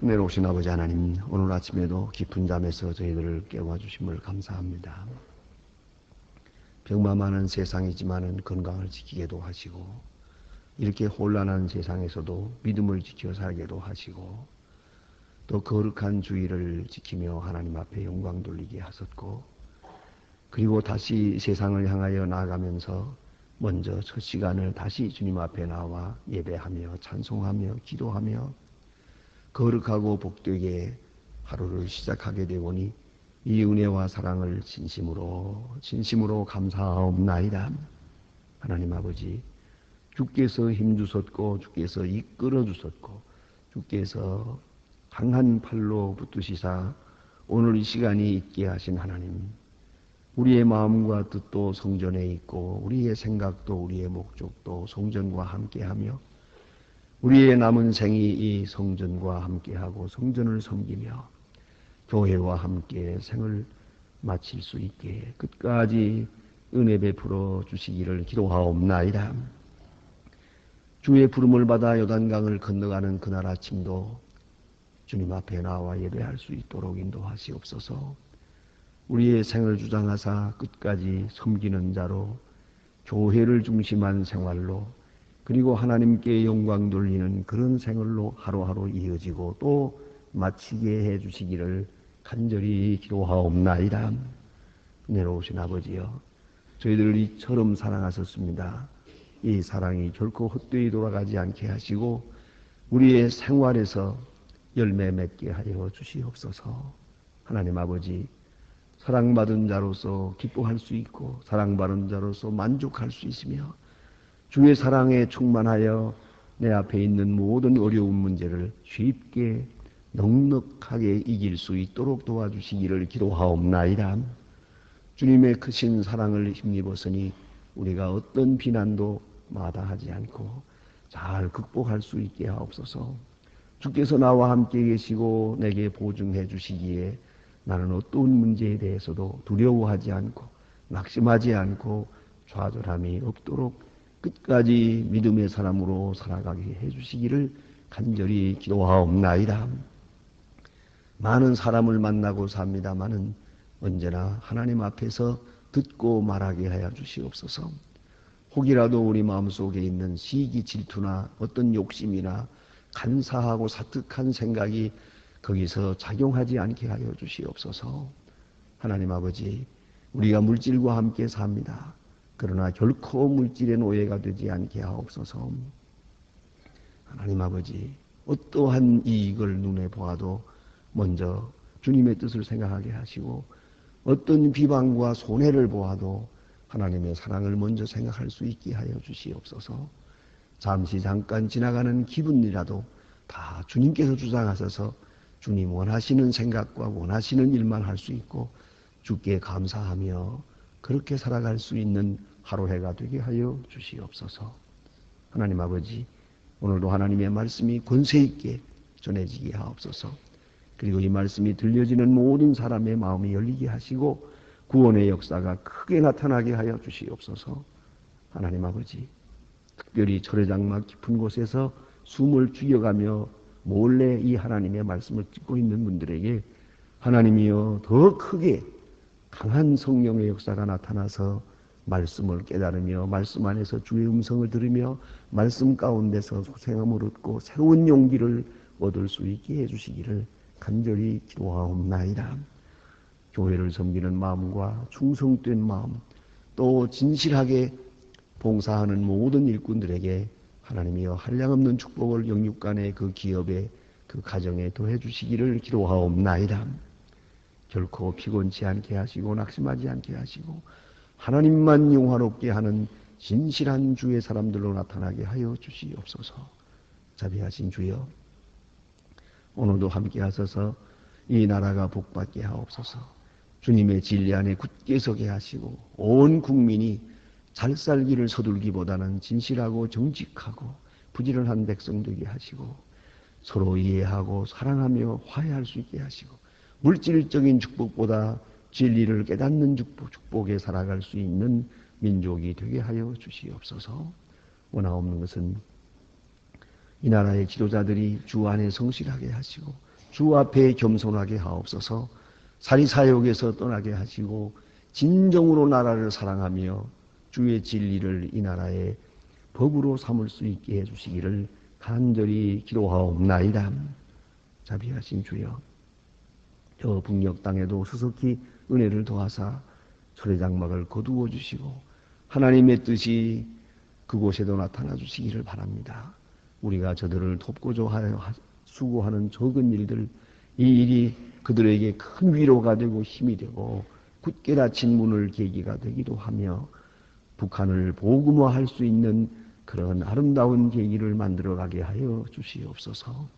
내려오신 아버지 하나님, 오늘 아침에도 깊은 잠에서 저희들을 깨워주심을 감사합니다. 병마 많은 세상이지만은 건강을 지키게도 하시고, 이렇게 혼란한 세상에서도 믿음을 지켜 살게도 하시고, 또 거룩한 주의를 지키며 하나님 앞에 영광 돌리게 하셨고, 그리고 다시 세상을 향하여 나아가면서 먼저 첫 시간을 다시 주님 앞에 나와 예배하며 찬송하며 기도하며 거룩하고 복되게 하루를 시작하게 되오니 이 은혜와 사랑을 진심으로 감사하옵나이다. 하나님 아버지, 주께서 힘주셨고 주께서 이끌어 주셨고 주께서 강한 팔로 붙드시사 오늘 이 시간이 있게 하신 하나님, 우리의 마음과 뜻도 성전에 있고 우리의 생각도 우리의 목적도 성전과 함께하며 우리의 남은 생이 이 성전과 함께하고 성전을 섬기며 교회와 함께 생을 마칠 수 있게 끝까지 은혜 베풀어 주시기를 기도하옵나이다. 주의 부름을 받아 요단강을 건너가는 그날 아침도 주님 앞에 나와 예배할 수 있도록 인도하시옵소서. 우리의 생을 주장하사 끝까지 섬기는 자로 교회를 중심한 생활로 그리고 하나님께 영광 돌리는 그런 생활로 하루하루 이어지고 또 마치게 해주시기를 간절히 기도하옵나이다. 내려오신 아버지여, 저희들을 이처럼 사랑하셨습니다. 이 사랑이 결코 헛되이 돌아가지 않게 하시고 우리의 생활에서 열매 맺게 하여 주시옵소서. 하나님 아버지, 사랑받은 자로서 기뻐할 수 있고 사랑받은 자로서 만족할 수 있으며 주의 사랑에 충만하여 내 앞에 있는 모든 어려운 문제를 쉽게 넉넉하게 이길 수 있도록 도와주시기를 기도하옵나이다. 주님의 크신 사랑을 힘입었으니 우리가 어떤 비난도 마다하지 않고 잘 극복할 수 있게 하옵소서. 주께서 나와 함께 계시고 내게 보증해 주시기에 나는 어떤 문제에 대해서도 두려워하지 않고 낙심하지 않고 좌절함이 없도록 끝까지 믿음의 사람으로 살아가게 해주시기를 간절히 기도하옵나이다. 많은 사람을 만나고 삽니다마는 언제나 하나님 앞에서 듣고 말하게 하여 주시옵소서. 혹이라도 우리 마음속에 있는 시기 질투나 어떤 욕심이나 간사하고 사특한 생각이 거기서 작용하지 않게 하여 주시옵소서. 하나님 아버지, 우리가 물질과 함께 삽니다. 그러나 결코 물질의 노예가 되지 않게 하옵소서. 하나님 아버지, 어떠한 이익을 눈에 보아도 먼저 주님의 뜻을 생각하게 하시고 어떤 비방과 손해를 보아도 하나님의 사랑을 먼저 생각할 수 있게 하여 주시옵소서. 잠깐 지나가는 기분이라도 다 주님께서 주장하셔서 주님 원하시는 생각과 원하시는 일만 할 수 있고 주께 감사하며 그렇게 살아갈 수 있는 하루해가 되게 하여 주시옵소서. 하나님 아버지, 오늘도 하나님의 말씀이 권세 있게 전해지게 하옵소서. 그리고 이 말씀이 들려지는 모든 사람의 마음이 열리게 하시고 구원의 역사가 크게 나타나게 하여 주시옵소서. 하나님 아버지, 특별히 철회장막 깊은 곳에서 숨을 죽여가며 몰래 이 하나님의 말씀을 듣고 있는 분들에게 하나님이여 더 크게 강한 성령의 역사가 나타나서 말씀을 깨달으며 말씀 안에서 주의 음성을 들으며 말씀 가운데서 소생함을 얻고 새로운 용기를 얻을 수 있게 해주시기를 간절히 기도하옵나이다. 교회를 섬기는 마음과 충성된 마음, 또 진실하게 봉사하는 모든 일꾼들에게 하나님이여 한량없는 축복을 영육간의 그 기업에 그 가정에 더해 주시기를 기도하옵나이다. 결코 피곤치 않게 하시고 낙심하지 않게 하시고 하나님만 영화롭게 하는 진실한 주의 사람들로 나타나게 하여 주시옵소서. 자비하신 주여, 오늘도 함께 하셔서 이 나라가 복받게 하옵소서. 주님의 진리 안에 굳게 서게 하시고 온 국민이 잘 살기를 서둘기보다는 진실하고 정직하고 부지런한 백성 되게 하시고 서로 이해하고 사랑하며 화해할 수 있게 하시고 물질적인 축복보다 진리를 깨닫는 축복에 살아갈 수 있는 민족이 되게 하여 주시옵소서. 원하옵는 것은 이 나라의 지도자들이 주 안에 성실하게 하시고 주 앞에 겸손하게 하옵소서. 사리사욕에서 떠나게 하시고 진정으로 나라를 사랑하며 주의 진리를 이 나라의 법으로 삼을 수 있게 해주시기를 간절히 기도하옵나이다. 자비하신 주여, 저 북녘 땅에도 수석히 은혜를 더하사 철회장막을 거두어 주시고 하나님의 뜻이 그곳에도 나타나 주시기를 바랍니다. 우리가 저들을 돕고자 하여 수고하는 적은 일들, 이 일이 그들에게 큰 위로가 되고 힘이 되고 굳게 닫힌 문을 계기가 되기도 하며 북한을 복음화할 수 있는 그런 아름다운 계기를 만들어가게 하여 주시옵소서.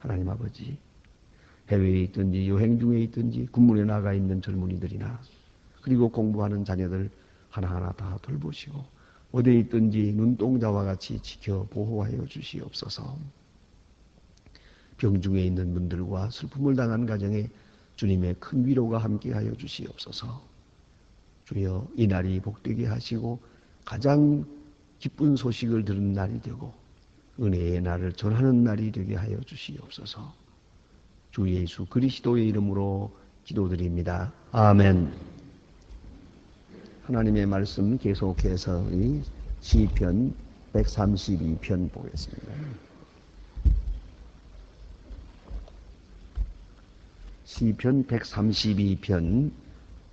하나님 아버지, 해외에 있든지 여행 중에 있든지 군문에 나가 있는 젊은이들이나 그리고 공부하는 자녀들 하나하나 다 돌보시고 어디에 있든지 눈동자와 같이 지켜 보호하여 주시옵소서. 병중에 있는 분들과 슬픔을 당한 가정에 주님의 큰 위로가 함께하여 주시옵소서. 주여, 이 날이 복되게 하시고 가장 기쁜 소식을 들은 날이 되고 은혜의 날을 전하는 날이 되게 하여 주시옵소서. 주 예수 그리스도의 이름으로 기도드립니다. 아멘. 하나님의 말씀 계속해서 이 시편 132편 보겠습니다. 시편 132편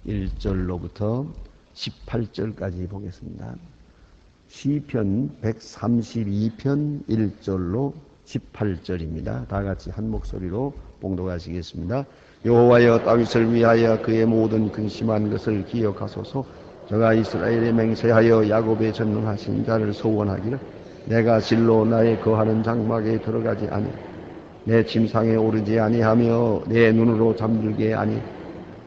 1절로부터 18절까지 보겠습니다. 시편 132편 1절로 18절입니다. 다 같이 한 목소리로 봉독하시겠습니다. 여호와여, 다윗을 위하여 그의 모든 근심한 것을 기억하소서. 저가 이스라엘에 맹세하여 야곱의 전능하신 자를 소원하기를 내가 실로 나의 거하는 장막에 들어가지 아니 내 침상에 오르지 아니하며 내 눈으로 잠들게 아니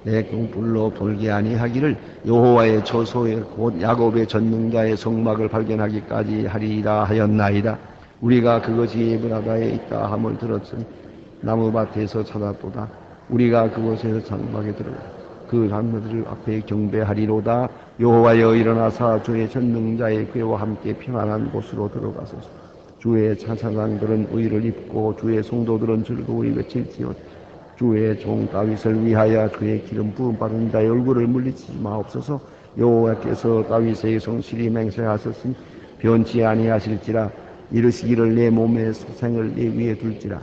내 등불로 돌게 아니하기를 여호와의 처소에 곧 야곱의 전능자의 성막을 발견하기까지 하리라 하였나이다. 우리가 그것이 에브라다에 있다 함을 들었으니 나무밭에서 찾았도다. 우리가 그곳에서 장막에 들어가 그 장막들 앞에 경배하리로다. 여호와여, 일어나사 주의 전능자의 궤와 함께 평안한 곳으로 들어가소서. 주의 찬사장들은 의를 입고 주의 성도들은 즐거이 외칠지어다. 주의 종 다윗을 위하여 그의 기름 부음 받은 자의 얼굴을 물리치지 마옵소서. 여호와께서 다윗의 성실히 맹세하셨으니 변치 아니하실지라. 이르시기를 내 몸의 소생을 내 위에 둘지라.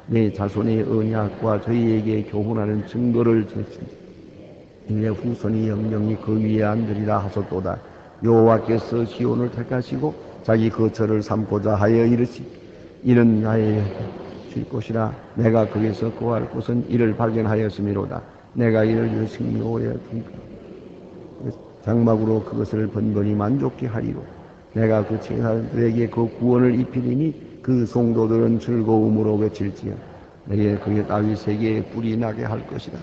내 자손의 언약과 저희에게 교훈하는 증거를 제시니 내 후손이 영영이 그 위에 앉으리라 하셨도다. 여호와께서 시온을 택하시고 자기 거처를 삼고자 하여 이르시 이는 나의 쉴 곳이라. 내가 거기서 거할 곳은 이를 발견하였음이로다. 내가 이를 식묘에 장막으로 그것을 번번이 만족케 하리로. 내가 그 제사들에게 그 구원을 입히리니 그 성도들은 즐거움으로 외칠지어. 내게 그의 다윗에게 뿔이 나게 할 것이다.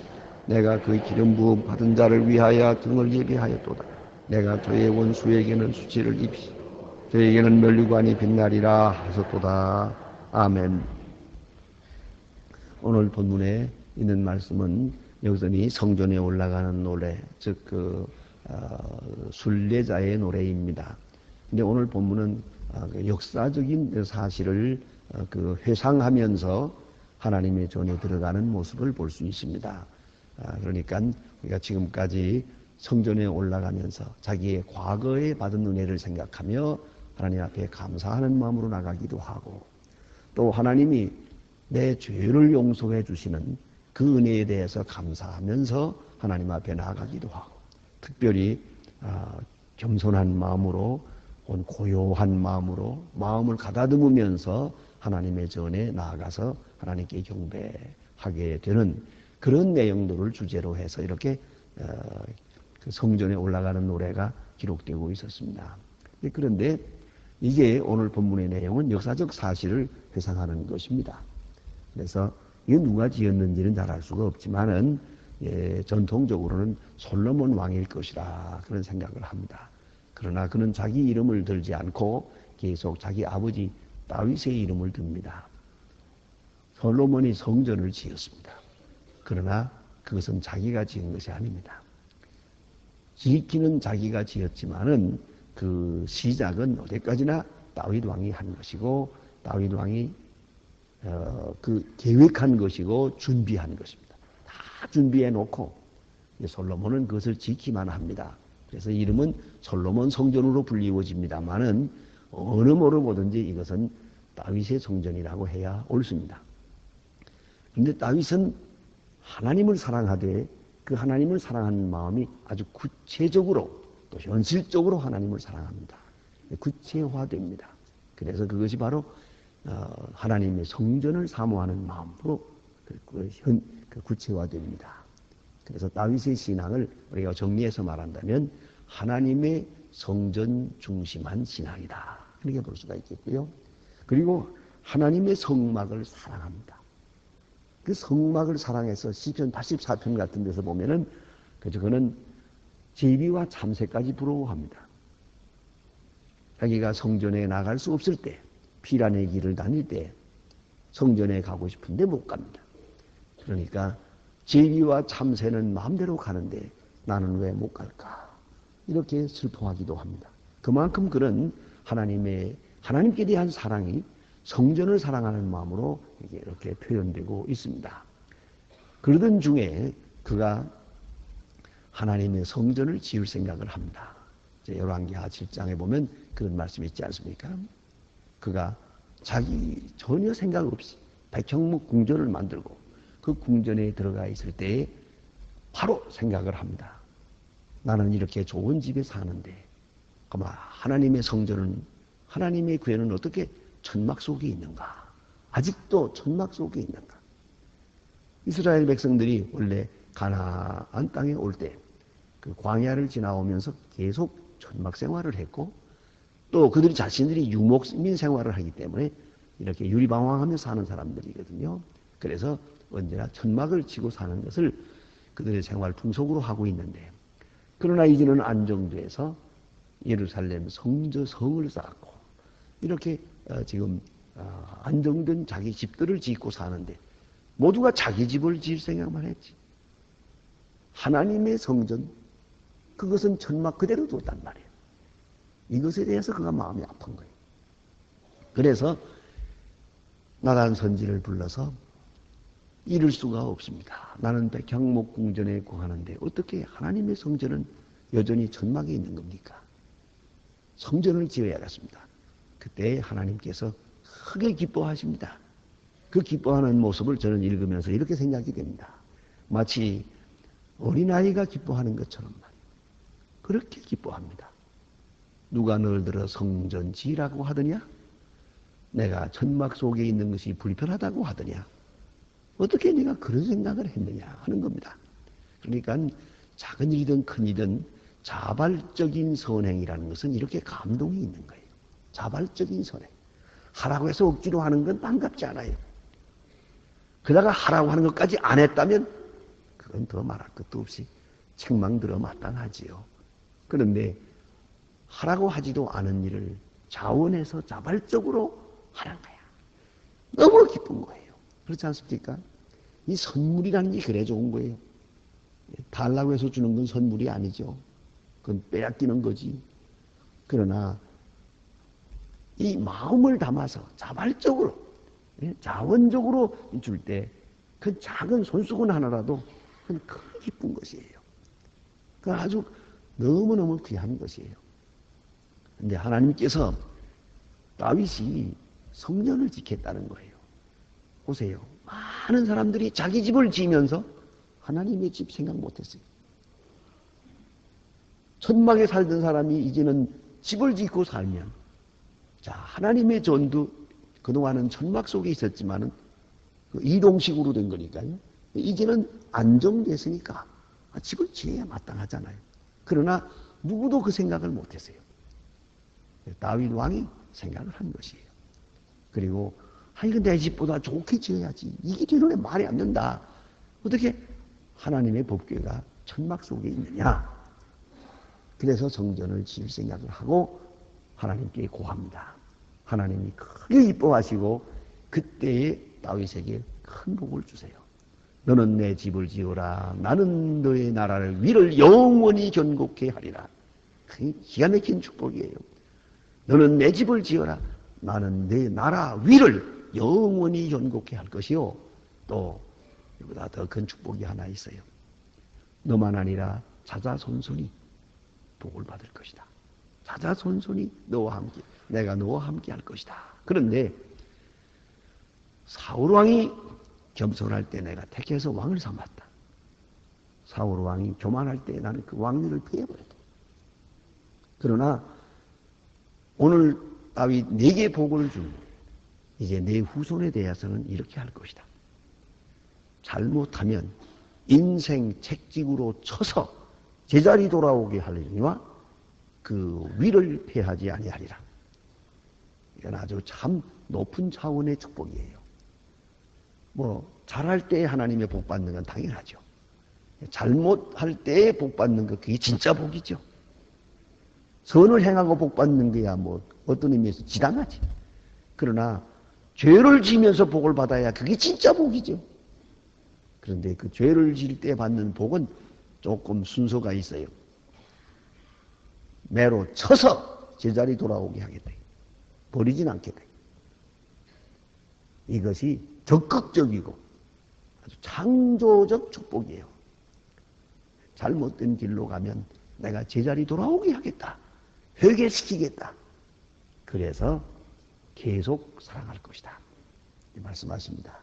내가 그 기름 부음 받은 자를 위하여 등을 예비하였도다. 내가 저의 원수에게는 수치를 입히 저에게는 면류관이 빛나리라 하셨도다. 아멘. 오늘 본문에 있는 말씀은 여기서는 성전에 올라가는 노래, 즉 순례자의 노래입니다. 근데 오늘 본문은 역사적인 사실을 회상하면서 하나님의 전에 들어가는 모습을 볼 수 있습니다. 그러니까 우리가 지금까지 성전에 올라가면서 자기의 과거에 받은 은혜를 생각하며 하나님 앞에 감사하는 마음으로 나가기도 하고, 또 하나님이 내 죄를 용서해 주시는 그 은혜에 대해서 감사하면서 하나님 앞에 나가기도 하고, 특별히 겸손한 마음으로, 고요한 마음으로 마음을 가다듬으면서 하나님의 전에 나아가서 하나님께 경배하게 되는 그런 내용들을 주제로 해서 이렇게 그 성전에 올라가는 노래가 기록되고 있었습니다. 그런데 이게 오늘 본문의 내용은 역사적 사실을 회상하는 것입니다. 그래서 이게 누가 지었는지는 잘 알 수가 없지만은 전통적으로는 솔로몬 왕일 것이라 그런 생각을 합니다. 그러나 그는 자기 이름을 들지 않고 계속 자기 아버지 다윗의 이름을 듭니다. 솔로몬이 성전을 지었습니다. 그러나 그것은 자기가 지은 것이 아닙니다. 짓기는 자기가 지었지만은 그 시작은 어디까지나 다윗 왕이 한 것이고, 다윗 왕이 그 계획한 것이고 준비한 것입니다. 다 준비해 놓고 솔로몬은 그것을 지키만 합니다. 그래서 이름은 솔로몬 성전으로 불리워집니다만은 어느 뭐로 보든지 이것은 다윗의 성전이라고 해야 옳습니다. 그런데 다윗은 하나님을 사랑하되 그 하나님을 사랑하는 마음이 아주 구체적으로 또 현실적으로 하나님을 사랑합니다. 구체화됩니다. 그래서 그것이 바로 하나님의 성전을 사모하는 마음으로 구체화됩니다. 그래서 다윗의 신앙을 우리가 정리해서 말한다면 하나님의 성전 중심한 신앙이다. 그렇게 볼 수가 있겠고요. 그리고 하나님의 성막을 사랑합니다. 그 성막을 사랑해서 시편 84편 같은 데서 보면은 그는 제비와 참새까지 부러워합니다. 자기가 성전에 나갈 수 없을 때, 피란의 길을 다닐 때 성전에 가고 싶은데 못 갑니다. 그러니까 제비와 참새는 마음대로 가는데 나는 왜 못 갈까? 이렇게 슬퍼하기도 합니다. 그만큼 그는 하나님께 대한 사랑이 성전을 사랑하는 마음으로 이렇게 표현되고 있습니다. 그러던 중에 그가 하나님의 성전을 지을 생각을 합니다. 열왕기하 7장에 보면 그런 말씀이 있지 않습니까? 그가 자기 전혀 생각 없이 백향목 궁전을 만들고 그 궁전에 들어가 있을 때에 바로 생각을 합니다. 나는 이렇게 좋은 집에 사는데 하나님의 성전은, 하나님의 교회는 어떻게 천막 속에 있는가? 아직도 천막 속에 있는가? 이스라엘 백성들이 원래 가나안 땅에 올 때 그 광야를 지나오면서 계속 천막 생활을 했고 또 그들이 자신들이 유목민 생활을 하기 때문에 이렇게 유리방황하며 사는 사람들이거든요. 그래서 언제나 천막을 치고 사는 것을 그들의 생활 풍속으로 하고 있는데, 그러나 이제는 안정돼서 예루살렘 성을 쌓고 이렇게 지금 안정된 자기 집들을 짓고 사는데 모두가 자기 집을 지을 생각만 했지. 하나님의 성전, 그것은 천막 그대로 뒀단 말이에요. 이것에 대해서 그가 마음이 아픈 거예요. 그래서 나단 선지를 불러서 이룰 수가 없습니다. 나는 백향목 궁전에 구하는데 어떻게 하나님의 성전은 여전히 천막에 있는 겁니까? 성전을 지어야겠습니다. 그때 하나님께서 크게 기뻐하십니다. 그 기뻐하는 모습을 저는 읽으면서 이렇게 생각이 됩니다. 마치 어린아이가 기뻐하는 것처럼 말이에요. 그렇게 기뻐합니다. 누가 널 들어 성전 지으라고 하더냐? 내가 천막 속에 있는 것이 불편하다고 하더냐? 어떻게 네가 그런 생각을 했느냐 하는 겁니다. 그러니까 작은 일이든 큰 일이든 자발적인 선행이라는 것은 이렇게 감동이 있는 거예요. 자발적인 선행. 하라고 해서 억지로 하는 건 반갑지 않아요. 그러다가 하라고 하는 것까지 안 했다면 그건 더 말할 것도 없이 책망 들어 마땅하지요. 그런데 하라고 하지도 않은 일을 자원해서 자발적으로 하는 거야. 너무 기쁜 거예요. 그렇지 않습니까? 이 선물이라는 게 그래 좋은 거예요. 달라고 해서 주는 건 선물이 아니죠. 그건 빼앗기는 거지. 그러나 이 마음을 담아서 자발적으로, 자원적으로 줄 때 그 작은 손수건 하나라도 그건 큰 기쁜 것이에요. 그 아주 너무너무 귀한 것이에요. 그런데 하나님께서 다윗이 성전을 지켰다는 거예요. 보세요. 많은 사람들이 자기 집을 지으면서 하나님의 집 생각 못했어요. 천막에 살던 사람이 이제는 집을 짓고 살면, 자, 하나님의 전도 그동안은 천막 속에 있었지만은 이동식으로 된 거니까요. 이제는 안정됐으니까 집을 지어야 마땅하잖아요. 그러나 누구도 그 생각을 못했어요. 다윗 왕이 생각을 한 것이에요. 그리고 이거 내 집보다 좋게 지어야지. 이게 되는 말이 안 된다. 어떻게 하나님의 법궤가 천막 속에 있느냐. 그래서 성전을 지을 생각을 하고 하나님께 고합니다. 하나님이 크게 기뻐하시고 그때에 다윗에게 큰 복을 주세요. 너는 내 집을 지어라. 나는 너의 나라를 위를 영원히 견고케 하리라. 기가 막힌 축복이에요. 너는 내 집을 지어라. 나는 내 나라 위를 영원히 존귀케 할 것이요. 또 이보다 더 큰 축복이 하나 있어요. 너만 아니라 자자손손이 복을 받을 것이다. 자자손손이 너와 함께, 내가 너와 함께 할 것이다. 그런데 사울왕이 겸손할 때 내가 택해서 왕을 삼았다. 사울왕이 교만할 때 나는 그 왕위를 피해버렸다. 그러나 오늘 다윗 네게 복을 준 이제 내 후손에 대해서는 이렇게 할 것이다. 잘못하면 인생 책직으로 쳐서 제자리 돌아오게 하려니와 그 위를 패하지 아니하리라. 이건 아주 참 높은 차원의 축복이에요. 잘할 때 하나님의 복 받는 건 당연하죠. 잘못할 때 복 받는 거 그게 진짜 복이죠. 선을 행하고 복 받는 거야 어떤 의미에서 지당하지. 그러나 죄를 지면서 복을 받아야 그게 진짜 복이죠. 그런데 그 죄를 지을 때 받는 복은 조금 순서가 있어요. 매로 쳐서 제자리 돌아오게 하겠다. 버리진 않겠다. 이것이 적극적이고 아주 창조적 축복이에요. 잘못된 길로 가면 내가 제자리 돌아오게 하겠다. 회개시키겠다. 그래서 계속 사랑할 것이다. 말씀하십니다.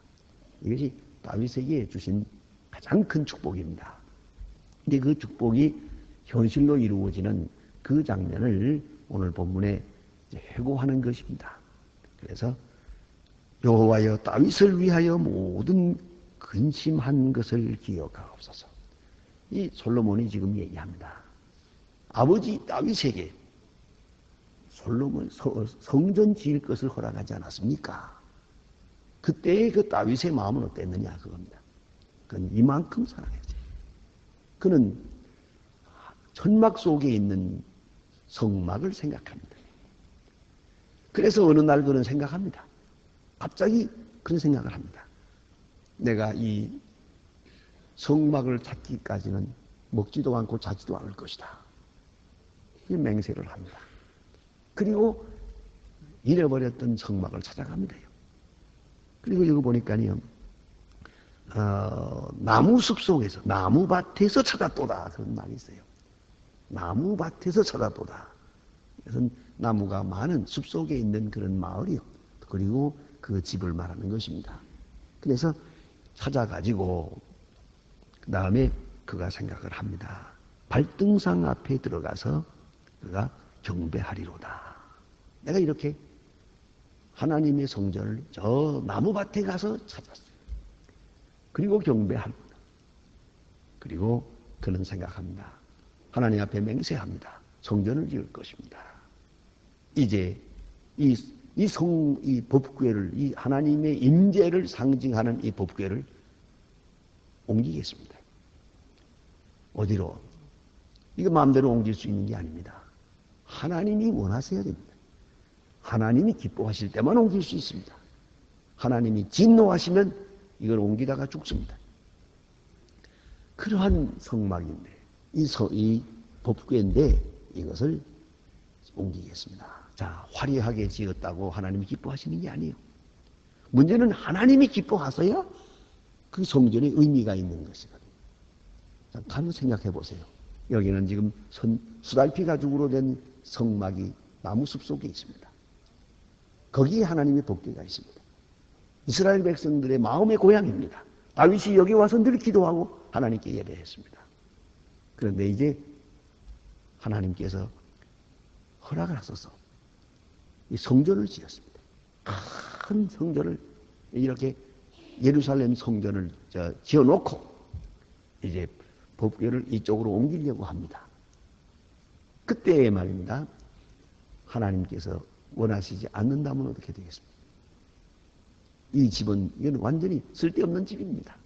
이것이 다윗에게 주신 가장 큰 축복입니다. 근데 그 축복이 현실로 이루어지는 그 장면을 오늘 본문에 회고하는 것입니다. 그래서 여호와여 다윗을 위하여 모든 근심한 것을 기억하옵소서. 이 솔로몬이 지금 얘기합니다. 아버지 다윗에게 솔로몬 성전 지을 것을 허락하지 않았습니까? 그때의 그 다윗의 마음은 어땠느냐 그겁니다. 그건 이만큼 사랑했지. 그는 천막 속에 있는 성막을 생각합니다. 그래서 어느 날 그는 생각합니다. 갑자기 그런 생각을 합니다. 내가 이 성막을 찾기까지는 먹지도 않고 자지도 않을 것이다. 이 맹세를 합니다. 그리고 잃어버렸던 성막을 찾아갑니다. 그리고 여기 보니까요, 나무숲 속에서, 나무밭에서 찾았도다. 그런 말이 있어요. 나무밭에서 찾았도다. 그것은 나무가 많은 숲 속에 있는 그런 마을이요. 그리고 그 집을 말하는 것입니다. 그래서 찾아가지고, 그 다음에 그가 생각을 합니다. 발등상 앞에 들어가서 그가 경배하리로다. 내가 이렇게 하나님의 성전을 저 나무밭에 가서 찾았어요. 그리고 경배합니다. 그리고 그는 생각합니다. 하나님 앞에 맹세합니다. 성전을 지을 것입니다. 이제 이 법궤를, 이 하나님의 임재를 상징하는 이 법궤를 옮기겠습니다. 어디로? 이거 마음대로 옮길 수 있는 게 아닙니다. 하나님이 원하셔야 됩니다. 하나님이 기뻐하실 때만 옮길 수 있습니다. 하나님이 진노하시면 이걸 옮기다가 죽습니다. 그러한 성막인데, 이 법궤인데 이것을 옮기겠습니다. 자, 화려하게 지었다고 하나님이 기뻐하시는 게 아니에요. 문제는 하나님이 기뻐하셔야 그 성전에 의미가 있는 것이거든요. 자, 한번 생각해 보세요. 여기는 지금 수달피 가죽으로 된 성막이 나무숲 속에 있습니다. 거기에 하나님의 법궤가 있습니다. 이스라엘 백성들의 마음의 고향입니다. 다윗이 여기 와서 늘 기도하고 하나님께 예배했습니다. 그런데 이제 하나님께서 허락을 하셔서 이 성전을 지었습니다. 큰 성전을 이렇게 예루살렘 성전을 지어놓고 이제 법궤를 이쪽으로 옮기려고 합니다. 그때 말입니다. 하나님께서 원하시지 않는다면 어떻게 되겠습니까? 이 집은 이건 완전히 쓸데없는 집입니다.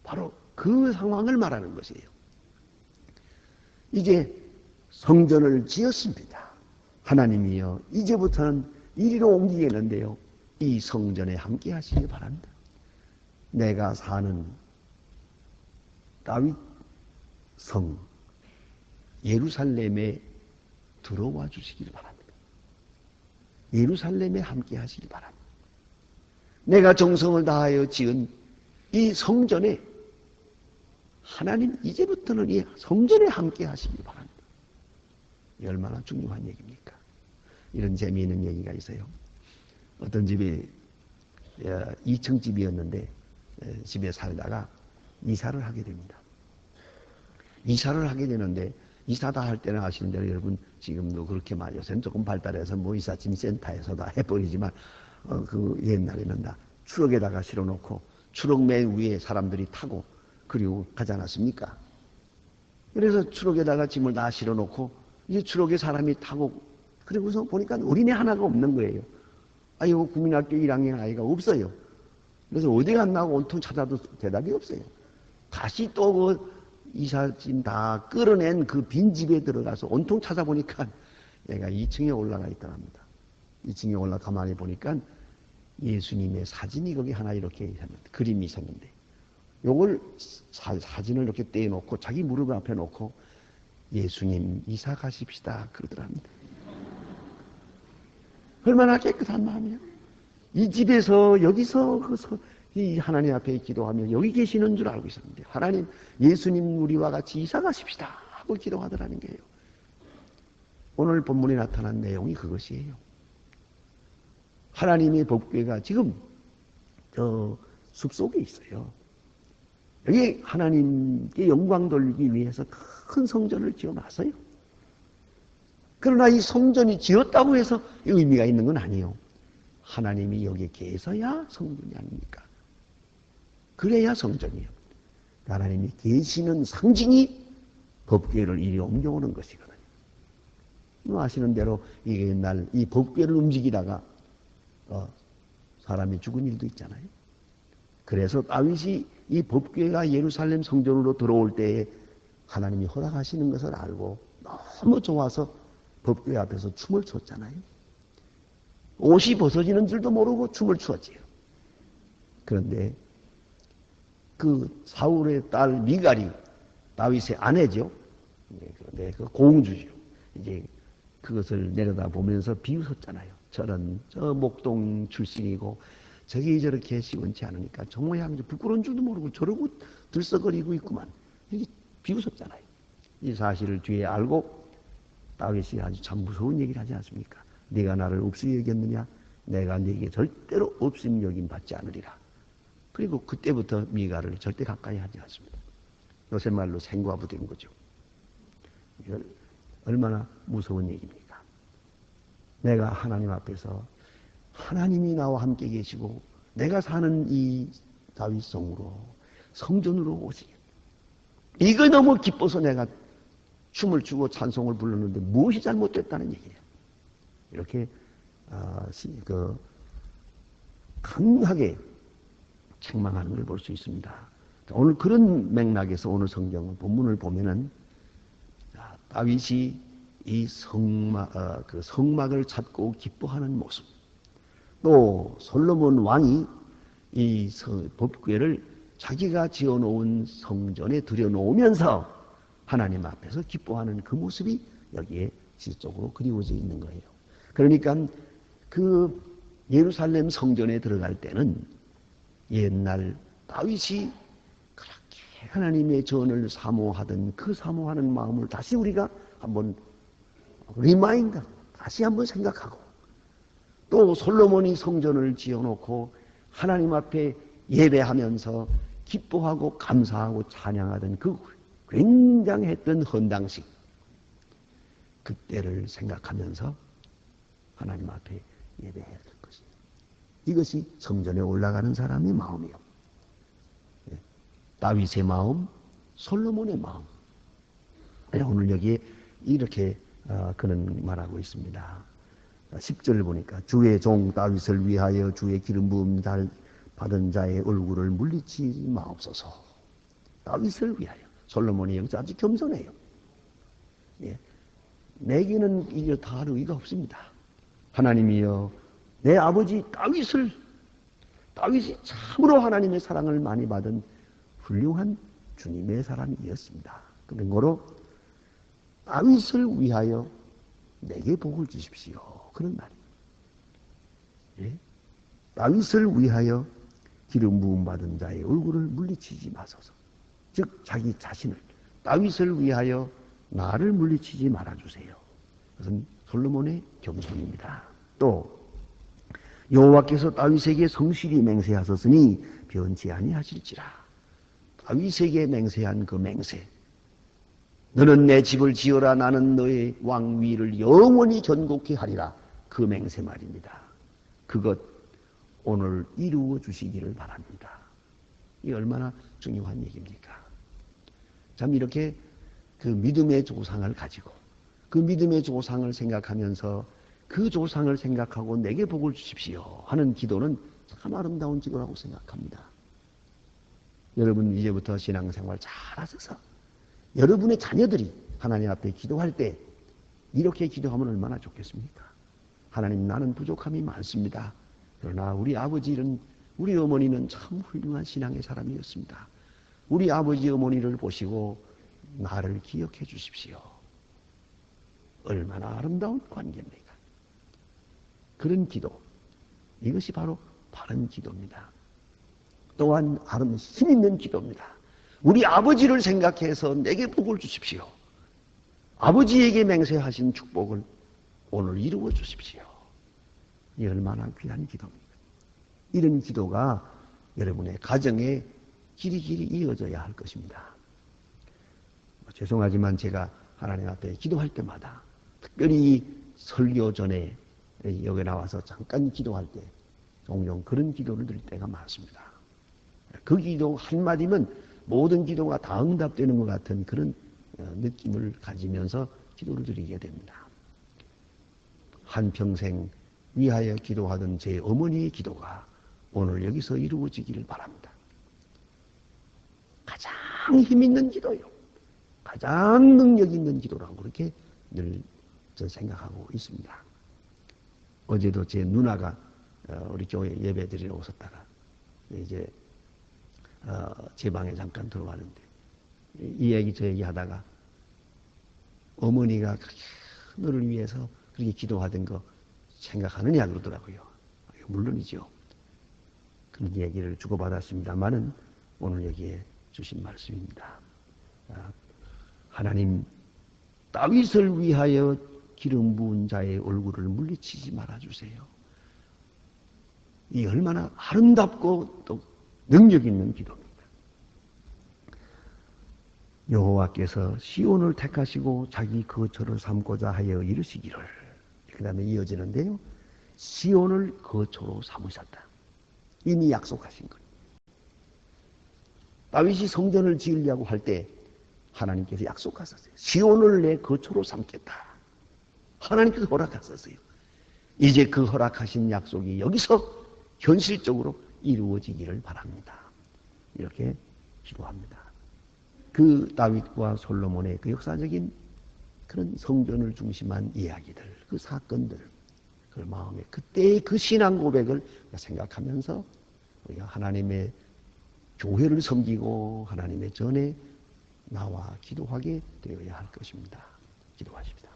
바로 그 상황을 말하는 것이에요. 이제 성전을 지었습니다. 하나님이여 이제부터는 이리로 옮기겠는데요. 이 성전에 함께 하시기 바랍니다. 내가 사는 다윗 성 예루살렘에 들어와 주시길 바랍니다. 예루살렘에 함께 하시길 바랍니다. 내가 정성을 다하여 지은 이 성전에 하나님 이제부터는 이 성전에 함께 하시기 바랍니다. 이 얼마나 중요한 얘기입니까? 이런 재미있는 얘기가 있어요. 어떤 집이 2층 집이었는데 집에 살다가 이사를 하게 됩니다. 이사를 하게 되는데 이사다 할 때는 아시는 대로 여러분 지금도 그렇게 많이 요새는 조금 발달해서 뭐 이삿짐 센터에서 다 해버리지만 그 옛날에는 다 추럭에다가 실어놓고 추럭 맨 위에 사람들이 타고 그리고 가지 않았습니까? 그래서 추럭에다가 짐을 다 실어놓고 이제 추럭에 사람이 타고 그리고서 보니까 어린애 하나가 없는 거예요. 아이고 국민학교 1학년 아이가 없어요. 그래서 어디 갔나고 온통 찾아도 대답이 없어요. 다시 또 그 이삿짐 다 끌어낸 그 빈집에 들어가서 온통 찾아보니까 얘가 2층에 올라가 있더랍니다. 2층에 올라 가만히 보니까 예수님의 사진이 거기 하나 이렇게 있었는데, 그림이 있었는데 요걸 사진을 이렇게 떼놓고 자기 무릎 앞에 놓고 예수님 이사 가십시다 그러더랍니다. 얼마나 깨끗한 마음이야. 이 집에서 여기서 이 하나님 앞에 기도하며 여기 계시는 줄 알고 있었는데 하나님 예수님 우리와 같이 이사 가십시다 하고 기도하더라는 거예요. 오늘 본문에 나타난 내용이 그것이에요. 하나님의 법궤가 지금 저 숲속에 있어요. 여기 하나님께 영광 돌리기 위해서 큰 성전을 지어놨어요. 그러나 이 성전이 지었다고 해서 의미가 있는 건 아니에요. 하나님이 여기에 계셔야 성전이 아닙니까? 그래야 성전이에요. 하나님이 계시는 상징이 법궤를 이리 옮겨오는 것이거든요. 아시는 대로 이게 옛날 이 법궤를 움직이다가 사람이 죽은 일도 있잖아요. 그래서 다윗이 이 법궤가 예루살렘 성전으로 들어올 때에 하나님이 허락하시는 것을 알고 너무 좋아서 법궤 앞에서 춤을 췄잖아요. 옷이 벗어지는 줄도 모르고 춤을 추었지요. 그런데 그 사울의 딸 미갈이 다윗의 아내죠. 그런데 그 공주죠. 이제 그것을 내려다 보면서 비웃었잖아요. 저런 저 목동 출신이고 저기 저렇게 시원치 않으니까 저 모양 부끄러운 줄도 모르고 저러고 들썩거리고 있구만. 이게 비웃었잖아요. 이 사실을 뒤에 알고 다윗이 아주 참 무서운 얘기를 하지 않습니까? 네가 나를 없이 여겼느냐? 내가 네게 절대로 없음 여김 받지 않으리라. 그리고 그때부터 미갈을 절대 가까이 하지 않습니다. 요새 말로 생과부된 거죠. 이건 얼마나 무서운 얘기입니까? 내가 하나님 앞에서 하나님이 나와 함께 계시고 내가 사는 이 다윗성으로 성전으로 오시겠다. 이거 너무 기뻐서 내가 춤을 추고 찬송을 불렀는데 무엇이 잘못됐다는 얘기예요. 이렇게 강하게 책망하는 걸 볼 수 있습니다. 오늘 그런 맥락에서 오늘 성경 본문을 보면은 다윗이 이 성막을 찾고 기뻐하는 모습, 또 솔로몬 왕이 이 법궤를 자기가 지어놓은 성전에 들여놓으면서 하나님 앞에서 기뻐하는 그 모습이 여기에 지적으로 그리워져 있는 거예요. 그러니까 그 예루살렘 성전에 들어갈 때는 옛날 다윗이 그렇게 하나님의 전을 사모하던 그 사모하는 마음을 다시 우리가 한번 리마인드, 다시 한번 생각하고, 또 솔로몬이 성전을 지어놓고 하나님 앞에 예배하면서 기뻐하고 감사하고 찬양하던 그 굉장했던 헌당식, 그때를 생각하면서 하나님 앞에 예배해야 될 것이에요. 이것이 성전에 올라가는 사람의 마음이요. 다윗의 마음, 솔로몬의 마음. 오늘 여기에 이렇게 그는 말하고 있습니다. 10절을 보니까 주의 종 다윗을 위하여 주의 기름 부음 받은 자의 얼굴을 물리치지 마옵소서. 다윗을 위하여. 솔로몬이 여기서 아주 겸손해요. 내게는 이게 다 할 의의가 없습니다. 하나님이여, 내 아버지 다윗이 참으로 하나님의 사랑을 많이 받은 훌륭한 주님의 사람이었습니다. 그러므로 다윗을 위하여 내게 복을 주십시오. 그런 말이에요. 예? 다윗을 위하여 기름 부음 받은 자의 얼굴을 물리치지 마소서. 즉 자기 자신을, 다윗을 위하여 나를 물리치지 말아주세요. 그것은 솔로몬의 겸손입니다. 또 여호와께서 다윗에게 성실히 맹세하셨으니 변치 아니하실지라. 다윗에게 맹세한 그 맹세, 너는 내 집을 지어라, 나는 너의 왕위를 영원히 견고케 하리라. 그 맹세 말입니다. 그것 오늘 이루어 주시기를 바랍니다. 이 얼마나 중요한 얘기입니까? 참 이렇게 그 믿음의 조상을 가지고 그 믿음의 조상을 생각하면서 그 조상을 생각하고 내게 복을 주십시오 하는 기도는 참 아름다운 기도라고 생각합니다. 여러분 이제부터 신앙생활 잘하셔서 여러분의 자녀들이 하나님 앞에 기도할 때 이렇게 기도하면 얼마나 좋겠습니까? 하나님, 나는 부족함이 많습니다. 그러나 우리 아버지는, 우리 어머니는 참 훌륭한 신앙의 사람이었습니다. 우리 아버지 어머니를 보시고 나를 기억해 주십시오. 얼마나 아름다운 관계입니까? 그런 기도, 이것이 바로 바른 기도입니다. 또한 힘 있는 기도입니다. 우리 아버지를 생각해서 내게 복을 주십시오. 아버지에게 맹세하신 축복을 오늘 이루어 주십시오. 이 얼마나 귀한 기도입니까? 이런 기도가 여러분의 가정에 길이길이 이어져야 할 것입니다. 죄송하지만 제가 하나님 앞에 기도할 때마다, 특별히 설교 전에 여기 나와서 잠깐 기도할 때 종종 그런 기도를 드릴 때가 많습니다. 그 기도 한마디면 모든 기도가 다 응답되는 것 같은 그런 느낌을 가지면서 기도를 드리게 됩니다. 한평생 위하여 기도하던 제 어머니의 기도가 오늘 여기서 이루어지기를 바랍니다. 가장 힘있는 기도요. 가장 능력 있는 기도라고 그렇게 늘 생각하고 있습니다. 어제도 제 누나가 우리 교회 예배 드리러 오셨다가 이제 제 방에 잠깐 들어왔는데 이 얘기 저 얘기 하다가 어머니가 그렇게 너를 위해서 그렇게 기도하던 거 생각하느냐 그러더라고요. 물론이죠. 그런 얘기를 주고받았습니다만은 오늘 여기에 주신 말씀입니다. 하나님, 다윗을 위하여 기름 부은 자의 얼굴을 물리치지 말아주세요. 이 얼마나 아름답고 또 능력 있는 기도입니다. 여호와께서 시온을 택하시고 자기 거처를 삼고자 하여 이르시기를, 그 다음에 이어지는데요, 시온을 거처로 삼으셨다. 이미 약속하신 거예요. 다윗이 성전을 지으려고 할 때 하나님께서 약속하셨어요. 시온을 내 거처로 삼겠다. 하나님께서 허락하셨어요. 이제 그 허락하신 약속이 여기서 현실적으로 이루어지기를 바랍니다. 이렇게 기도합니다. 그 다윗과 솔로몬의 그 역사적인 그런 성전을 중심한 이야기들, 그 사건들, 그 마음에 그때의 그 신앙 고백을 생각하면서 우리가 하나님의 교회를 섬기고 하나님의 전에 나와 기도하게 되어야 할 것입니다. 기도하십니다.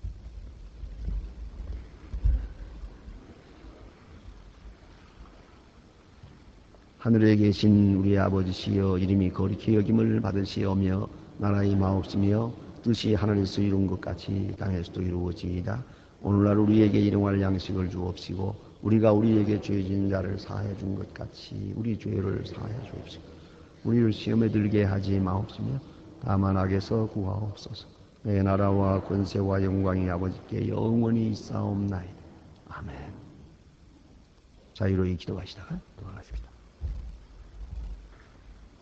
하늘에 계신 우리 아버지시여, 이름이 거룩히 여김을 받으시오며 나라의 마옵시며 뜻이 하늘에서 이룬 것 같이 땅에서도 이루어지이다. 오늘날 우리에게 일용할 양식을 주옵시고 우리가 우리에게 죄 지은 자를 사하여 준 것 같이 우리 죄를 사하여 주옵시고 우리를 시험에 들게 하지 마옵시며 다만 악에서 구하옵소서. 내 나라와 권세와 영광이 아버지께 영원히 있사옵나이다. 아멘. 자유로이 기도하시다가 돌아가십시다.